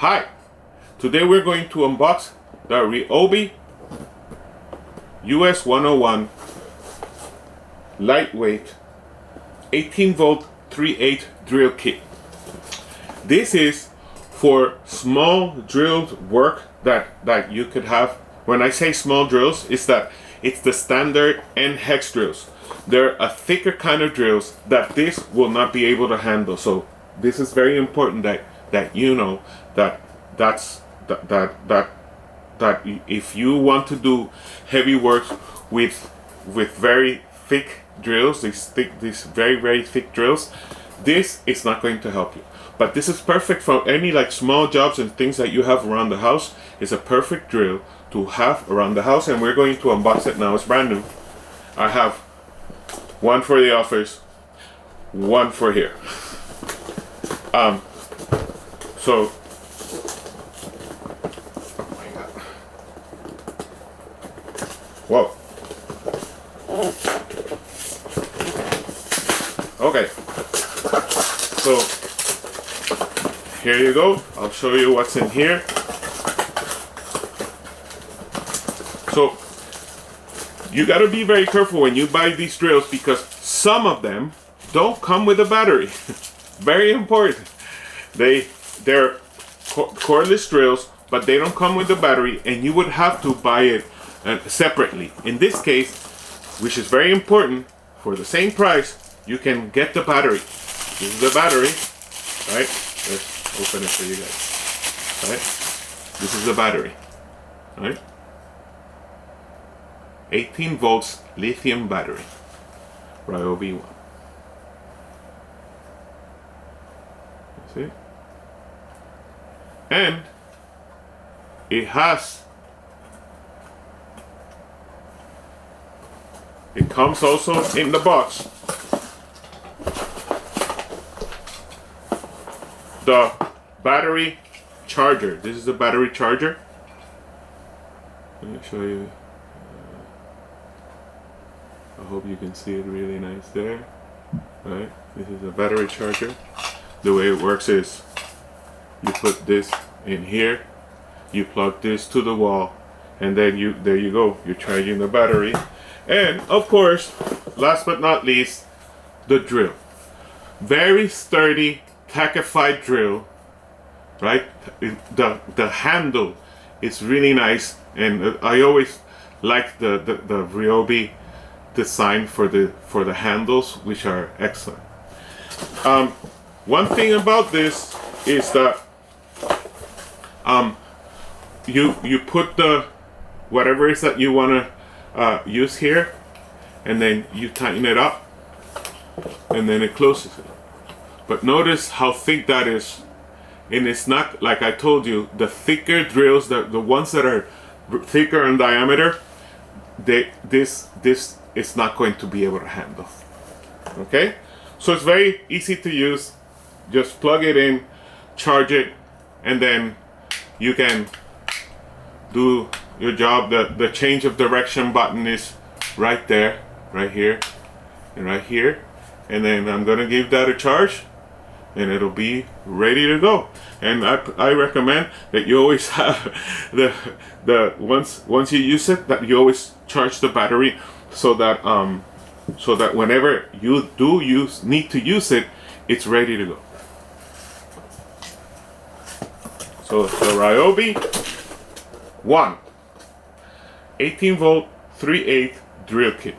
Hi, today we're going to unbox the Ryobi US 101 lightweight 18V 3/8 drill kit. This is for small drilled work that you could have. When I say small drills, it's the standard and hex drills. They're a thicker kind of drills that this will not be able to handle. So this is very important that you know that if you want to do heavy work with very thick drills, these very thick drills, this is not going to help you. But this is perfect for any like small jobs and things that you have around the house. It's a perfect drill to have around the house, and we're going to unbox it now. It's brand new. I have one for the office, one for here. So, oh my God. Whoa. Okay. So, here you go. I'll show you what's in here. So, you gotta be very careful when you buy these drills because some of them don't come with a battery. Very important. They're cordless drills, but they don't come with a battery, and you would have to buy it separately. In this case, which is very important, for the same price, you can get the battery. This is the battery, right? Let's open it for you guys. Right? This is the battery, right? 18 volts lithium battery, Ryobi 1. See? And it comes also in the box the battery charger. This is the battery charger. Let me show you. I hope you can see it really nice there. Right? This is a battery charger. The way it works is you put this in here, you plug this to the wall, and then there you go. You're charging the battery. And of course, last but not least, the drill. Very sturdy, tackified drill, right? The handle is really nice, and I always like the Ryobi design for the handles, which are excellent. One thing about this is that you put the whatever it is that you want to use here, and then you tighten it up, and then it closes it. But notice how thick that is, and it's not like I told you. The thicker drills, the ones that are thicker in diameter, this is not going to be able to handle. Okay, so it's very easy to use. Just plug it in, charge it, and then you can do your job. The change of direction button is right there, right here, and right here. And then I'm gonna give that a charge, and it'll be ready to go. And I recommend that you always have the once you use it, that you always charge the battery, so that whenever you need to use it, it's ready to go. So the Ryobi 1 18V 3/8 drill kit.